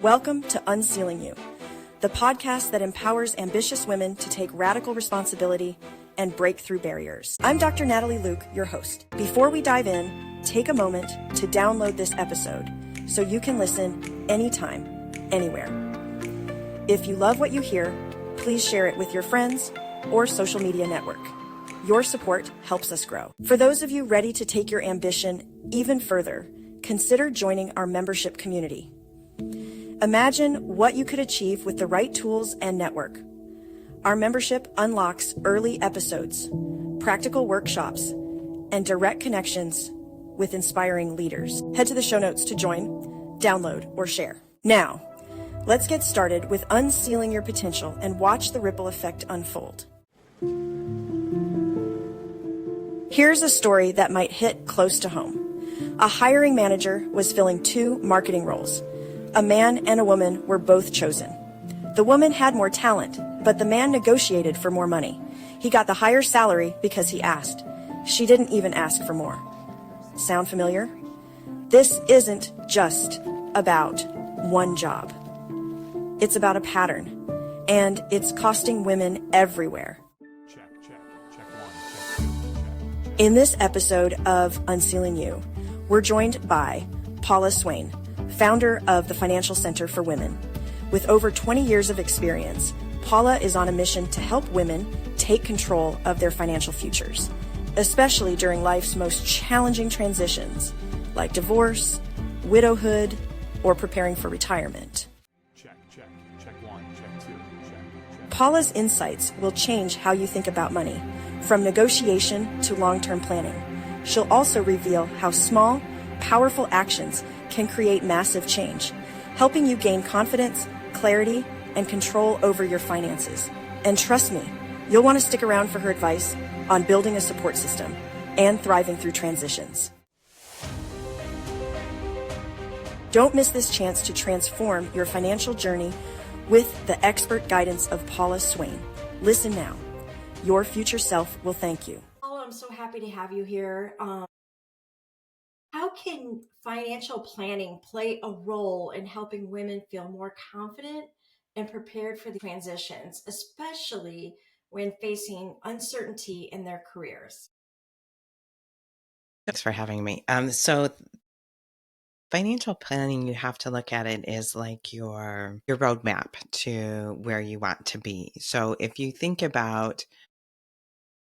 Welcome to UnCeiling You, the podcast that empowers ambitious women to take radical responsibility and break through barriers. I'm Dr. Natalie Luke, your host. Before we dive in, take a moment to download this episode so you can listen anytime, anywhere. If you love what you hear, please share it with your friends or social media network. Your support helps us grow. For those of you ready to take your ambition even further, consider joining our membership community. Imagine what you could achieve with the right tools and network. Our membership unlocks early episodes, practical workshops, and direct connections with inspiring leaders. Head to the show notes to join, download, or share. Now, let's get started with unsealing your potential and watch the ripple effect unfold. Here's a story that might hit close to home. A hiring manager was filling two marketing roles. A man and a woman were both chosen. The woman had more talent, but the man negotiated for more money. He got the higher salary because he asked. She didn't even ask for more. Sound familiar? This isn't just about one job. It's about a pattern, and it's costing women everywhere. Check one. In this episode of Unsealing You, we're joined by Paula Swain, founder of the Financial Center for Women. With over 20 years of experience, Paula is on a mission to help women take control of their financial futures, especially during life's most challenging transitions, like divorce, widowhood, or preparing for retirement. Check one, check two, check. Paula's insights will change how you think about money, from negotiation to long-term planning. She'll also reveal how small, powerful actions can create massive change, helping you gain confidence, clarity, and control over your finances. And trust me, you'll want to stick around for her advice on building a support system and thriving through transitions. Don't miss this chance to transform your financial journey with the expert guidance of Paula Swain. Listen now. Your future self will thank you. Paula, I'm so happy to have you here. How can financial planning play a role in helping women feel more confident and prepared for the transitions, especially when facing uncertainty in their careers? Thanks for having me. So financial planning, you have to look at it as like your roadmap to where you want to be. So if you think about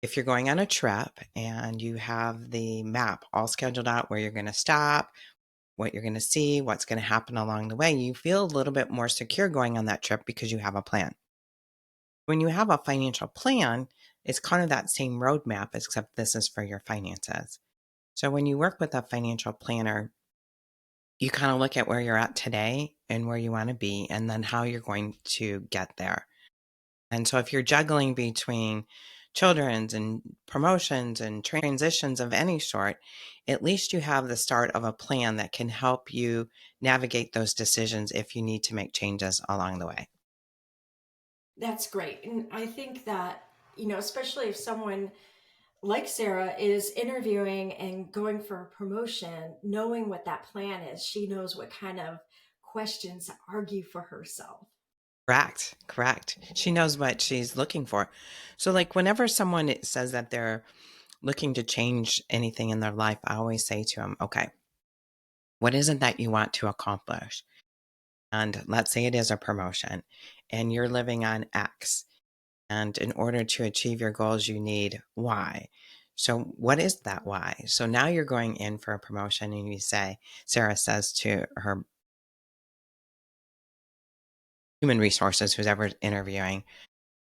if you're going on a trip and you have the map all scheduled out where you're going to stop, what you're going to see, what's going to happen along the way, you feel a little bit more secure going on that trip because you have a plan. When you have a financial plan, it's kind of that same roadmap, except this is for your finances. So when you work with a financial planner, you kind of look at where you're at today and where you want to be, and then how you're going to get there. And so if you're juggling between children's and promotions and transitions of any sort, at least you have the start of a plan that can help you navigate those decisions if you need to make changes along the way. That's great. And I think that, especially if someone like Sarah is interviewing and going for a promotion, knowing what that plan is, she knows what kind of questions to argue for herself. Correct. She knows what she's looking for. So like whenever someone says that they're looking to change anything in their life, I always say to them, okay, what is it that you want to accomplish? And let's say it is a promotion and you're living on X. And in order to achieve your goals, you need Y. So what is that Y? So now you're going in for a promotion and you say, Sarah says to her human resources, who's ever interviewing,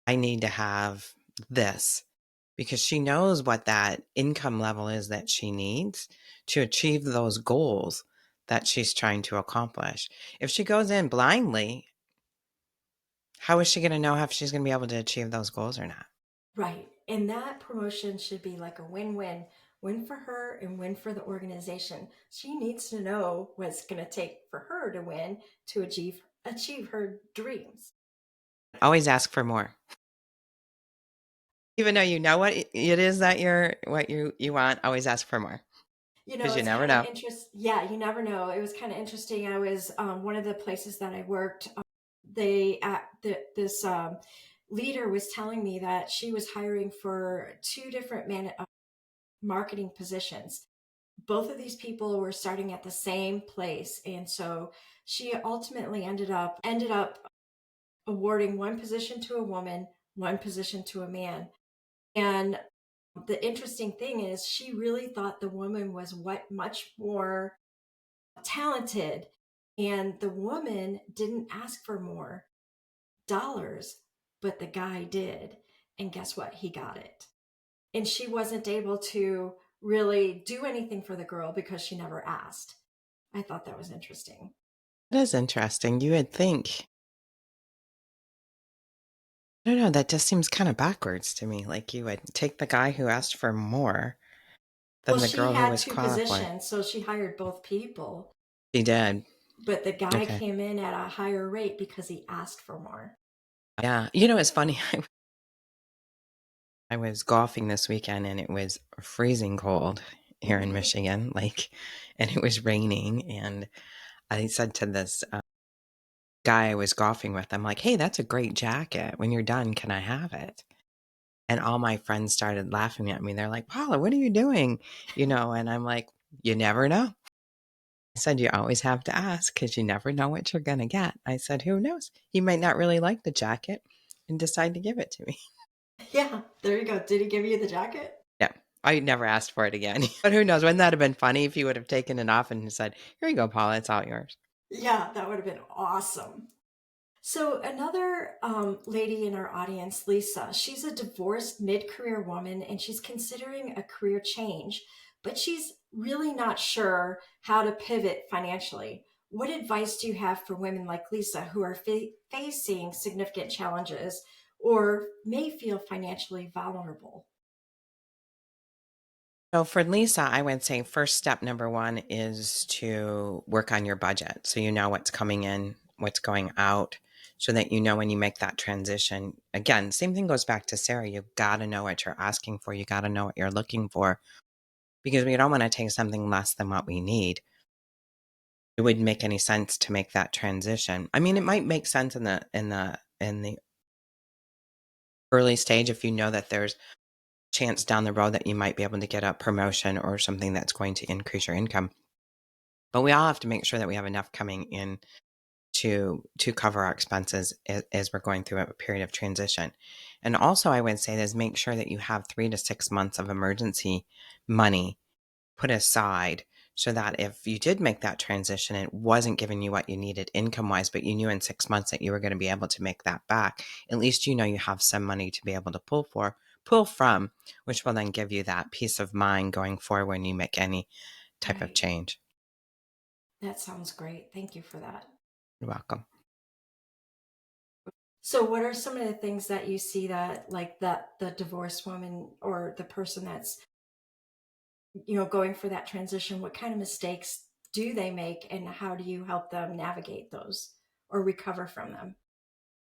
I need to have this, because she knows what that income level is that she needs to achieve those goals that she's trying to accomplish. If she goes in blindly, how is she going to know if she's going to be able to achieve those goals or not? Right. And that promotion should be like a win-win, win for her and win for the organization. She needs to know what it's going to take for her to win to achieve her dreams. Always ask for more. Even though you know what it is that you want, always ask for more. Because you It's never kind of know. interesting. Yeah, you never know. It was kind of interesting. I was one of the places that I worked. They this leader was telling me that she was hiring for two different marketing positions. Both of these people were starting at the same place, and so she ultimately ended up awarding one position to a woman, one position to a man. And the interesting thing is she really thought the woman was what much more talented, and the woman didn't ask for more dollars, but the guy did. And guess what? He got it. And she wasn't able to really do anything for the girl because she never asked. I thought that was interesting. It is interesting. You would think, I don't know, that just seems kind of backwards to me. Like you would take the guy who asked for more Well, than the she girl who had was two qualified. positions, so she hired both people, She did. but the guy Okay. came in at a higher rate because he asked for more. Yeah. It's funny. I was golfing this weekend and it was freezing cold here in Michigan, and it was raining. And I said to this guy I was golfing with, I'm like, hey, that's a great jacket. When you're done, can I have it? And all my friends started laughing at me. They're like, Paula, what are you doing? And I'm like, you never know. I said, you always have to ask because you never know what you're going to get. I said, who knows? He might not really like the jacket and decide to give it to me. Yeah, there you go. Did he give you the jacket? Yeah. I never asked for it again. But who knows? Wouldn't that have been funny if he would have taken it off and said, here you go, Paula, it's all yours. Yeah, that would have been awesome. So, another lady in our audience, Lisa, she's a divorced mid career woman and she's considering a career change, but she's really not sure how to pivot financially. What advice do you have for women like Lisa who are facing significant challenges or may feel financially vulnerable? So for Lisa, I would say first step number one is to work on your budget. So you know what's coming in, what's going out, so that you know when you make that transition. Again, same thing goes back to Sarah. You've got to know what you're asking for. You got to know what you're looking for because we don't want to take something less than what we need. It wouldn't make any sense to make that transition. I mean, it Right. might make sense in the early stage if you know that there's chance down the road that you might be able to get a promotion or something that's going to increase your income. But we all have to make sure that we have enough coming in to cover our expenses as we're going through a period of transition. And also, I would say is make sure that you have 3 to 6 months of emergency money put aside so that if you did make that transition, it wasn't giving you what you needed income wise, but you knew in 6 months that you were going to be able to make that back. At least you know you have some money to be able to pull from, which will then give you that peace of mind going forward when you make any type of Right. change. That sounds great. Thank you for that. You're welcome. So what are some of the things that you see that like that the divorced woman or the person that's going for that transition, what kind of mistakes do they make and how do you help them navigate those or recover from them?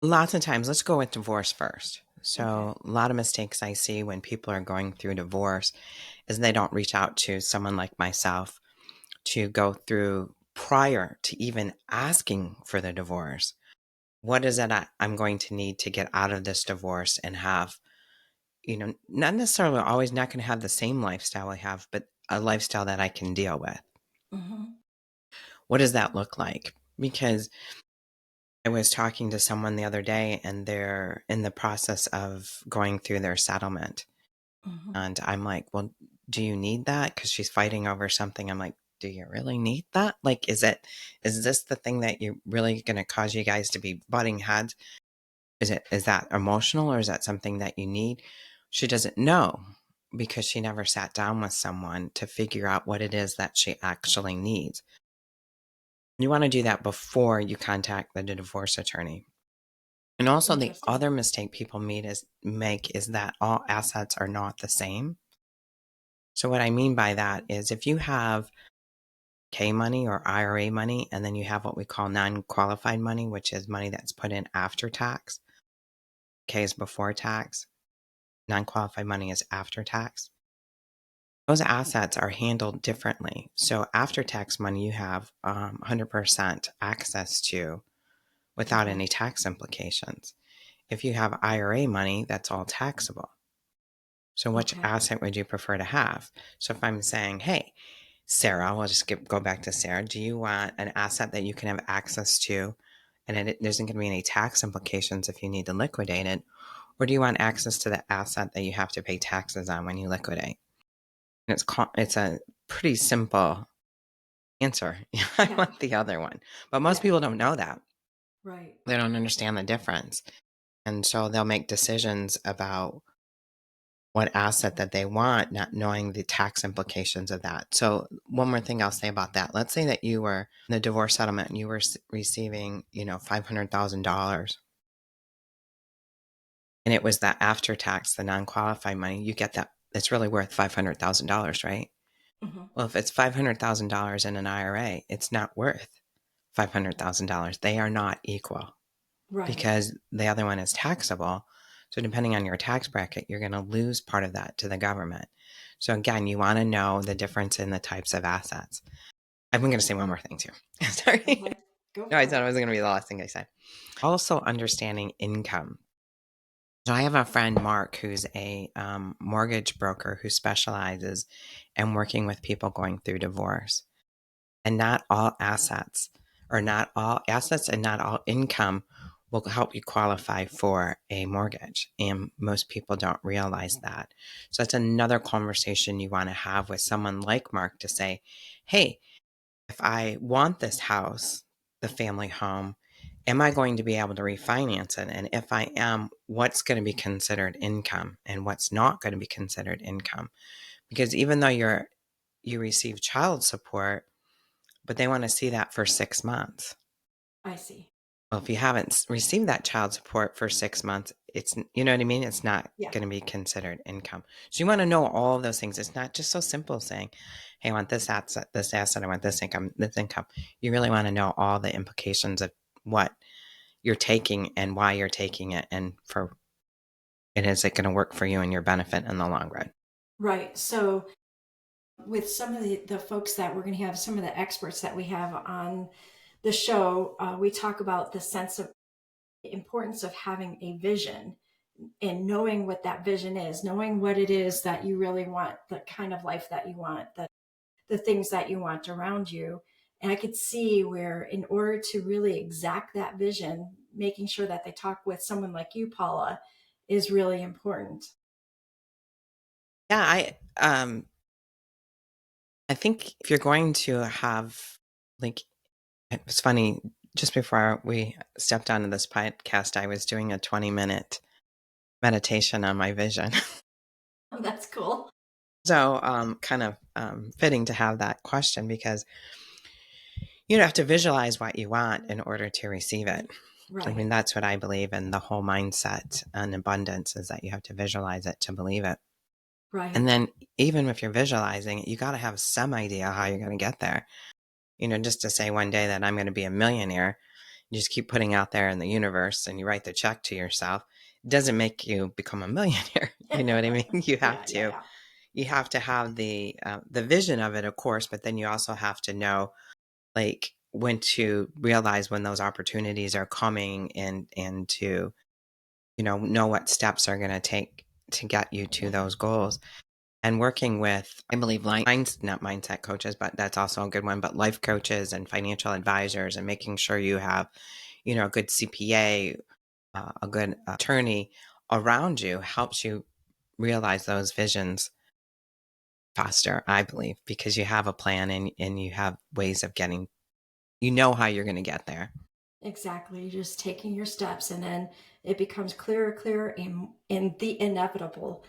Lots of times, let's go with divorce first. Okay. So, a lot of mistakes I see when people are going through divorce is they don't reach out to someone like myself to go through prior to even asking for the divorce. What is it I'm going to need to get out of this divorce and have, not necessarily always not going to have the same lifestyle I have, but a lifestyle that I can deal with? Hmm. What does that look like? Because I was talking to someone the other day and they're in the process of going through their settlement. Hmm. And I'm like, well, do you need that? Because she's fighting over something. I'm like, do you really need that? Like, is this the thing that you're really going to cause you guys to be butting heads? Is that emotional or is that something that you need? She doesn't know because she never sat down with someone to figure out what it is that she actually needs. You want to do that before you contact the divorce attorney. And also the Interesting. other mistake people make is that all assets are not the same. So what I mean by that is if you have K money or IRA money, and then you have what we call non-qualified money, which is money that's put in after tax. K is before tax. Non-qualified money is after tax. those assets are handled differently. So after tax money, you have 100% access to without Mhm. any tax implications. If you have IRA money, that's all taxable. So which Okay. asset would you prefer to have? So if I'm saying, hey, Sarah, we'll just go back to Sarah. Do you want an asset that you can have access to and there isn't going to be any tax implications if you need to liquidate it? Or do you want access to the asset that you have to pay taxes on when you liquidate? And it's a pretty simple answer. I Yeah. want the other one. But most Yeah. people don't know that. Right. They don't understand the difference. And so they'll make decisions about what asset that they want, not knowing the tax implications of that. So one more thing I'll say about that. Let's say that you were in the divorce settlement and you were receiving, $500,000 and it was that after tax, the non-qualified money, you get that. It's really worth $500,000, right? Mhm. Well, if it's $500,000 in an IRA, it's not worth $500,000. They are not equal Right. because the other one is taxable. So depending on your tax bracket, you're going to lose part of that to the government. So again, you want to know the difference in the types of assets. I'm going to say one more thing too. Sorry. Okay. Go No, I for thought it. it was going to be the last thing I said. Also understanding income. So I have a friend, Mark, who's a mortgage broker who specializes in working with people going through divorce. And not all assets, or not all assets and not all income will help you qualify for a mortgage. And most people don't realize that. So that's another conversation you want to have with someone like Mark to say, hey, if I want this house, the family home, am I going to be able to refinance it? And if I am, what's going to be considered income and what's not going to be considered income? Because even though you receive child support, but they want to see that for 6 months. I see. Well, if you haven't received that child support for 6 months, you know what I mean? It's not Yeah. going to be considered income. So you want to know all of those things. It's not just so simple saying, hey, I want this asset, I want this income, this income. You really want to know all the implications of what you're taking and why you're taking it and is it going to work for you and your benefit in the long run? Right. So with some of the folks that we're going to have, some of the experts that we have on the show, we talk about the sense of importance of having a vision and knowing what that vision is, knowing what it is that you really want, the kind of life that you want, the things that you want around you. And I could see where, in order to really exact that vision, making sure that they talk with someone like you, Paula, is really important. Yeah, I think if you're going to have like it was funny, just before we stepped onto this podcast, I was doing a 20-minute meditation on my vision. That's cool. So, kind of fitting to have that question because you have to visualize what you want in order to receive it. I Right. mean, that's what I believe in the whole mindset and abundance is that you have to visualize it to believe it. And Right. then, even if you're visualizing it, you got to have some idea how you're going to get there. Just to say one day that I'm going to be a millionaire, you just keep putting out there in the universe and you write the check to yourself. It doesn't make you become a millionaire. You know what I mean? You have Yeah, yeah, to yeah. have the vision of it, of course, but then you also have to know like when to realize when those opportunities are coming and to know what steps are going to take to get you to those goals. And working with, I believe, not mindset coaches, but that's also a good one, but life coaches and financial advisors and making sure you have, a good CPA, a good attorney around you helps you realize those visions faster, I believe, because you have a plan and you have ways of how you're going to get there. Exactly. Just taking your steps, and then it becomes clearer in the inevitable.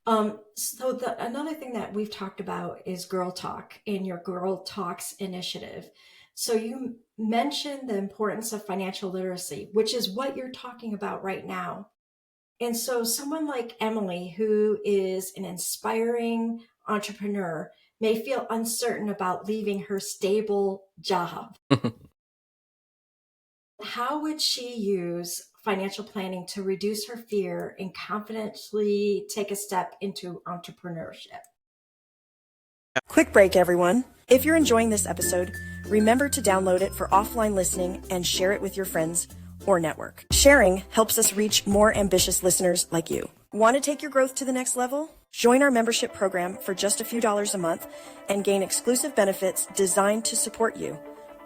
So another thing that we've talked about is Girl Talk in your Girl Talks initiative. So you mentioned the importance of financial literacy, which is what you're talking about right now. And so someone like Emily, who is an inspiring entrepreneur, may feel uncertain about leaving her stable job. How would she use financial planning to reduce her fear and confidently take a step into entrepreneurship? Quick break, everyone. If you're enjoying this episode, remember to download it for offline listening and share it with your friends or network. Sharing helps us reach more ambitious listeners like you. Want to take your growth to the next level? Join our membership program for just a few dollars a month and gain exclusive benefits designed to support you.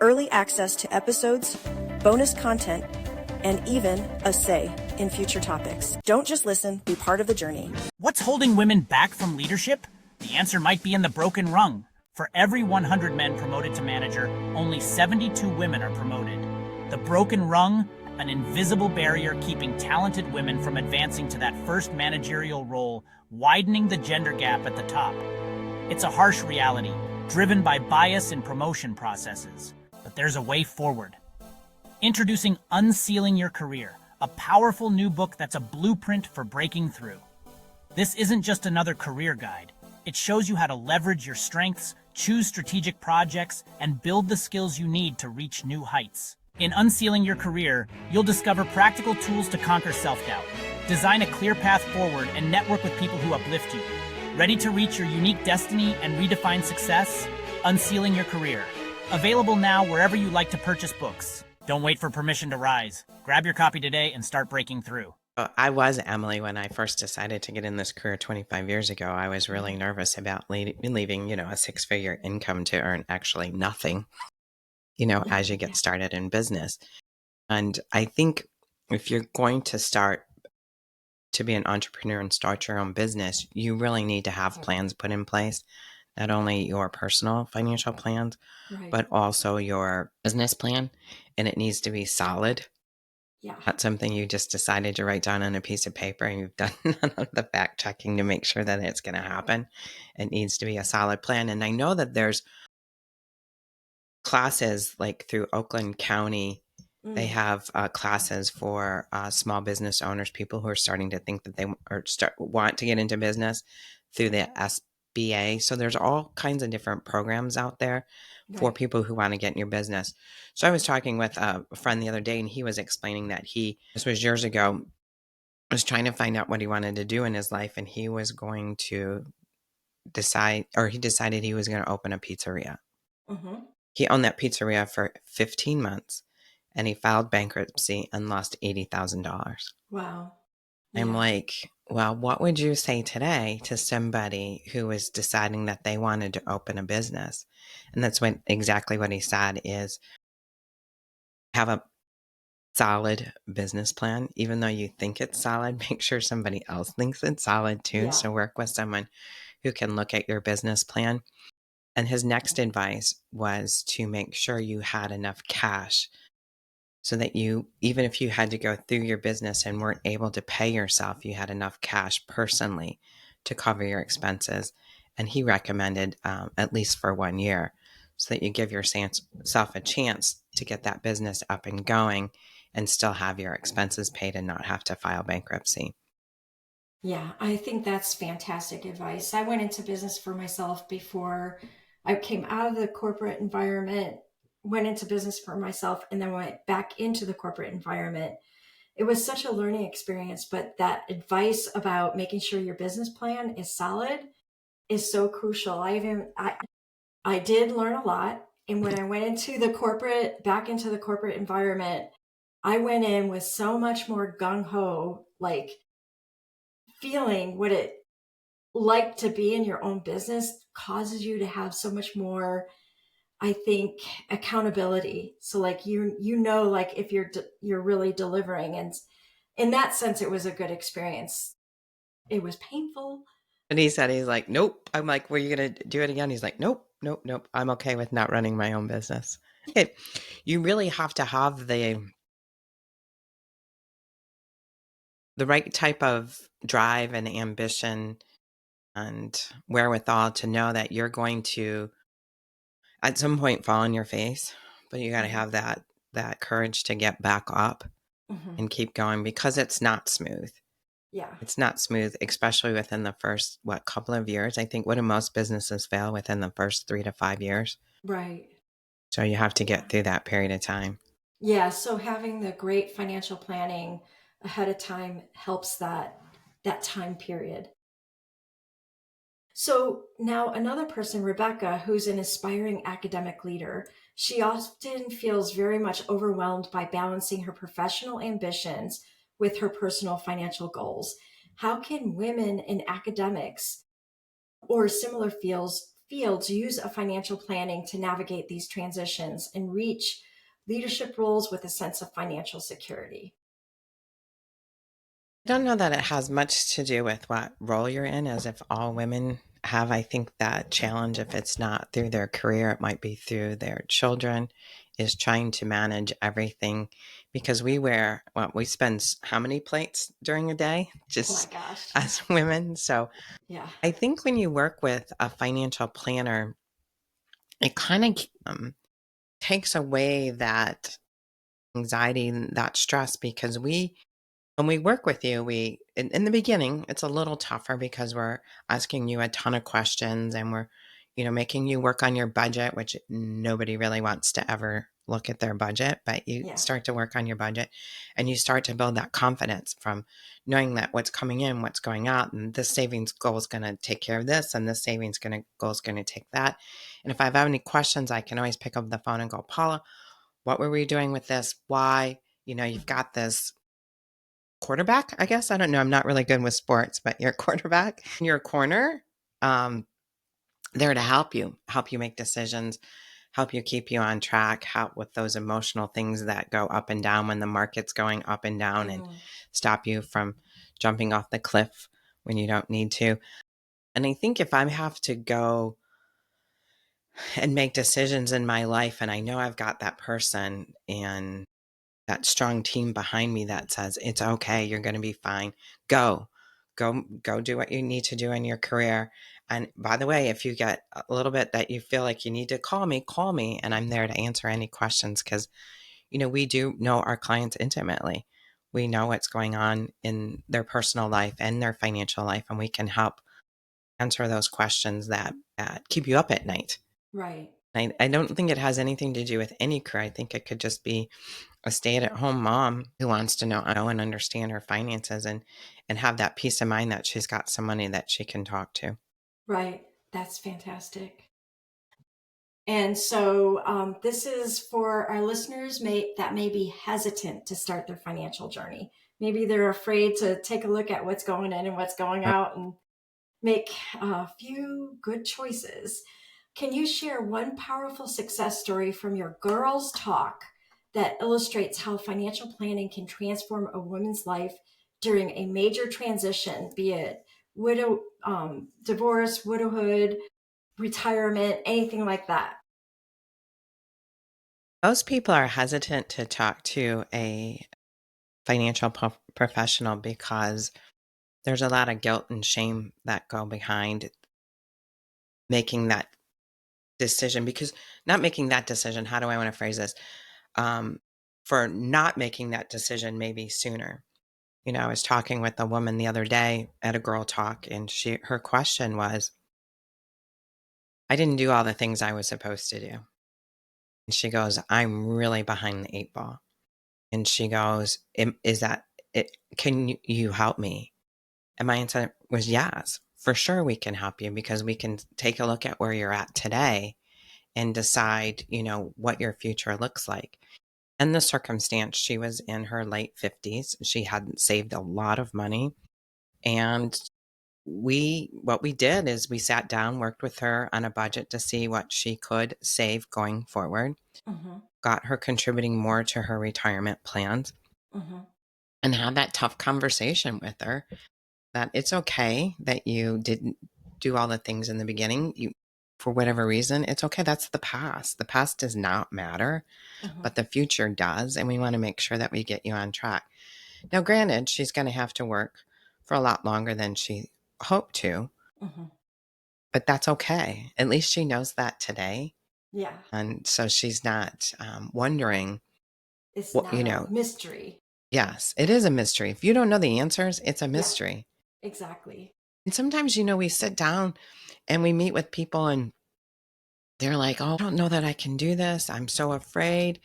Early access to episodes, bonus content, and even a say in future topics. Don't just listen, be part of the journey. What's holding women back from leadership? The answer might be in the broken rung. For every 100 men promoted to manager, only 72 women are promoted. The broken rung, an invisible barrier keeping talented women from advancing to that first managerial role, widening the gender gap at the top. It's a harsh reality, driven by bias in promotion processes. But there's a way forward. Introducing UnCeiling Your Career, a powerful new book that's a blueprint for breaking through. This isn't just another career guide. It shows you how to leverage your strengths, choose strategic projects, and build the skills you need to reach new heights. In UnCeiling Your Career, you'll discover practical tools to conquer self-doubt, design a clear path forward, and network with people who uplift you. Ready to reach your unique destiny and redefine success? UnCeiling Your Career. Available now wherever you like to purchase books. Don't wait for permission to rise. Grab your copy today and start breaking through. I was Emily when I first decided to get in this career 25 years ago. I was really nervous about leaving, a six-figure income to earn actually nothing, as you get started in business. And I think if you're going to start to be an entrepreneur and start your own business, you really need to have plans put in place, not only your personal financial plans, but also your business plan. And it needs to be solid. Yeah. Not something you just decided to write down on a piece of paper and you've done none of the fact checking to make sure that it's going to happen. It needs to be a solid plan. And I know that there's classes like through Oakland County. They have classes for small business owners, people who are starting to think that they want to get into business through the SBA. So there's all kinds of different programs out there for people who want to get in your business. So I was talking with a friend the other day, and he was explaining that this was years ago, was trying to find out what he wanted to do in his life, and he was going to he decided he was going to open a pizzeria. He owned that pizzeria for 15 months, and he filed bankruptcy and lost $80,000. Wow. I'm like, well, what would you say today to somebody who is deciding that they wanted to open a business? And that's exactly what he said is have a solid business plan. Even though you think it's solid, make sure somebody else thinks it's solid too. Yeah. So work with someone who can look at your business plan. And his next advice was to make sure you had enough cash so that even if you had to go through your business and weren't able to pay yourself, you had enough cash personally to cover your expenses. And he recommended at least for 1 year so that you give yourself a chance to get that business up and going and still have your expenses paid and not have to file bankruptcy. Yeah, I think that's fantastic advice. I went into business for myself before I came out of the corporate environment, went into business for myself, and then went back into the corporate environment. It was such a learning experience, but that advice about making sure your business plan is solid is so crucial. I did learn a lot. And when I went back into the corporate environment, I went in with so much more gung ho, like feeling what it like to be in your own business causes you to have so much more, I think, accountability. So like, like if you're really delivering, and in that sense, it was a good experience. It was painful. And he said, he's like, nope. I'm like, were you going to do it again? He's like, nope, nope, nope. I'm okay with not running my own business. You really have to have the right type of drive and ambition and wherewithal to know that you're going to at some point fall on your face, but you got to have that courage to get back up and keep going because it's not smooth. Yeah. It's not smooth, especially within the first, couple of years. I think what do most businesses fail within the first 3 to 5 years? Right. So you have to get through that period of time. Yeah. So having the great financial planning ahead of time helps that time period. So now another person, Rebecca, who's an aspiring academic leader, she often feels very much overwhelmed by balancing her professional ambitions with her personal financial goals. How can women in academics or similar fields use a financial planning to navigate these transitions and reach leadership roles with a sense of financial security? I don't know that it has much to do with what role you're in, as if all women have, I think, that challenge. If it's not through their career, it might be through their children, is trying to manage everything because we spend how many plates during a day Oh my just gosh. as women. So Yeah. I think when you work with a financial planner, it kind of takes away that anxiety and that stress because when we work with you, in the beginning, it's a little tougher because we're asking you a ton of questions and we're, making you work on your budget, which nobody really wants to ever look at their budget, but you Yeah. start to work on your budget and you start to build that confidence from knowing that what's coming in, what's going out, and this savings goal is going to take care of this, and this goal is going to take that. And if I have any questions, I can always pick up the phone and go, Paula, what were we doing with this? Why? You've Mhm. got this quarterback, I guess. I don't know. I'm not really good with sports, but you're a quarterback. You're a corner. Um, there to help you make decisions, help you keep you on track, help with those emotional things that go up and down when the market's going up and down and Mhm. stop you from jumping off the cliff when you don't need to. And I think if I have to go and make decisions in my life and I know I've got that person and that strong team behind me that says, it's okay, you're going to be fine. Go do what you need to do in your career. And by the way, if you get a little bit that you feel like you need to call me and I'm there to answer any questions because, we do know our clients intimately. We know what's going on in their personal life and their financial life, and we can help answer those questions that keep you up at night. Right. I don't think it has anything to do with any career. I think it could just be a stay-at-home mom who wants to know and understand her finances and have that peace of mind that she's got some money that she can talk to. Right. That's fantastic. And so this is for our listeners that may be hesitant to start their financial journey. Maybe they're afraid to take a look at what's going in and what's going out and make a few good choices. Can you share one powerful success story from your girls' talk that illustrates how financial planning can transform a woman's life during a major transition, be it divorce, widowhood, retirement, anything like that? Most people are hesitant to talk to a financial professional because there's a lot of guilt and shame that go behind making that decision. Because not making that decision, how do I want to phrase this? Um, for not making that decision maybe sooner. I was talking with a woman the other day at a girl talk, and her question was, I didn't do all the things I was supposed to do. And she goes, I'm really behind the eight ball. And she goes, is that it? Can you help me? And my answer was yes, for sure we can help you because we can take a look at where you're at today and decide, what your future looks like. And the circumstance, she was in her late 50s. She hadn't saved a lot of money. And what we did is we sat down, worked with her on a budget to see what she could save going forward, Mm-hmm. got her contributing more to her retirement plans, Mm-hmm. and had that tough conversation with her that it's okay that you didn't do all the things in the beginning. For whatever reason, it's okay. That's the past. The past does not matter, Mm-hmm. but the future does. And we want to make sure that we get you on track. Now, granted, she's going to have to work for a lot longer than she hoped to, Mm-hmm. but that's okay. At least she knows that today. Yeah. And so she's not wondering It's what, not a mystery. yes, it is a mystery. If you don't know the answers, it's a Yeah, mystery. exactly. And sometimes, we sit down and we meet with people and they're like, oh, I don't know that I can do this. I'm so afraid.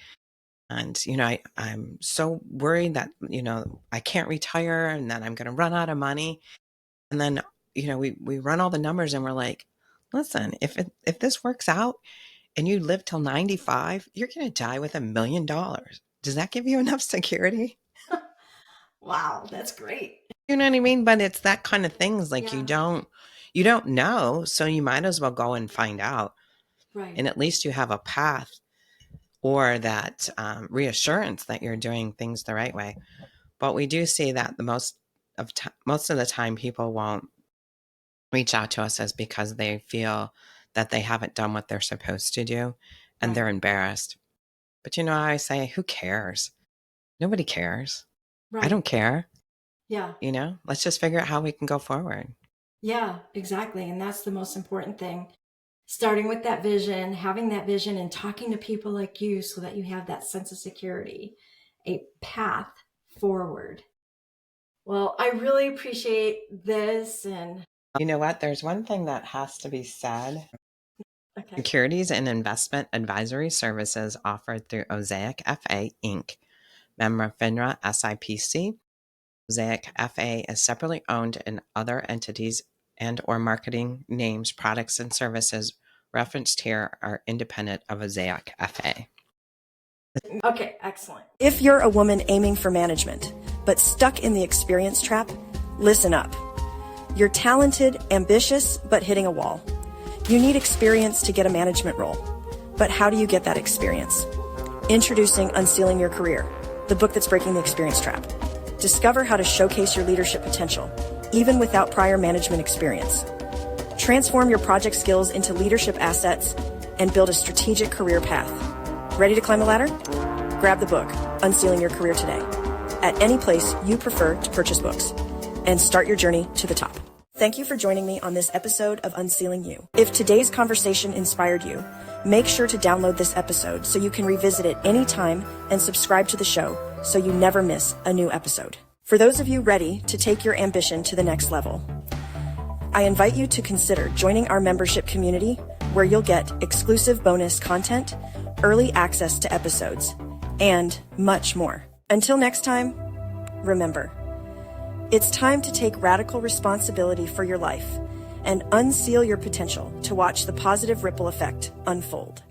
And, I'm so worried that, I can't retire and that I'm going to run out of money. And then we run all the numbers and we're like, listen, if this works out and you live till 95, you're going to die with $1 million. Does that give you enough security? Wow, that's great. You know what I mean? But it's that kind of things, like Yeah. you don't know, so you might as well go and find out. Right. And at least you have a path or that reassurance that you're doing things the right way. But we do see that most of the time people won't reach out to us is because they feel that they haven't done what they're supposed to do and Right. they're embarrassed. But I say, who cares? Nobody cares. I Right. don't care. Yeah. Let's just figure out how we can go forward. Yeah, exactly. And that's the most important thing. Starting with that vision, having that vision, and talking to people like you so that you have that sense of security, a path forward. Well, I really appreciate this. And You know what? There's one thing that has to be said. okay. Securities and investment advisory services offered through Osaic FA Inc., member FINRA SIPC. Osaic FA is separately owned, and other entities and or marketing names, products, and services referenced here are independent of Osaic FA. Okay, excellent. If you're a woman aiming for management, but stuck in the experience trap, listen up. You're talented, ambitious, but hitting a wall. You need experience to get a management role. But how do you get that experience? Introducing UnCeiling Your Career, the book that's breaking the experience trap. Discover how to showcase your leadership potential, even without prior management experience. Transform your project skills into leadership assets and build a strategic career path. Ready to climb the ladder? Grab the book, UnCeiling Your Career, today, at any place you prefer to purchase books, and start your journey to the top. Thank you for joining me on this episode of UnCeiling You. If today's conversation inspired you, make sure to download this episode so you can revisit it anytime and subscribe to the show so you never miss a new episode. For those of you ready to take your ambition to the next level, I invite you to consider joining our membership community, where you'll get exclusive bonus content, early access to episodes, and much more. Until next time, remember, it's time to take radical responsibility for your life and unseal your potential to watch the positive ripple effect unfold.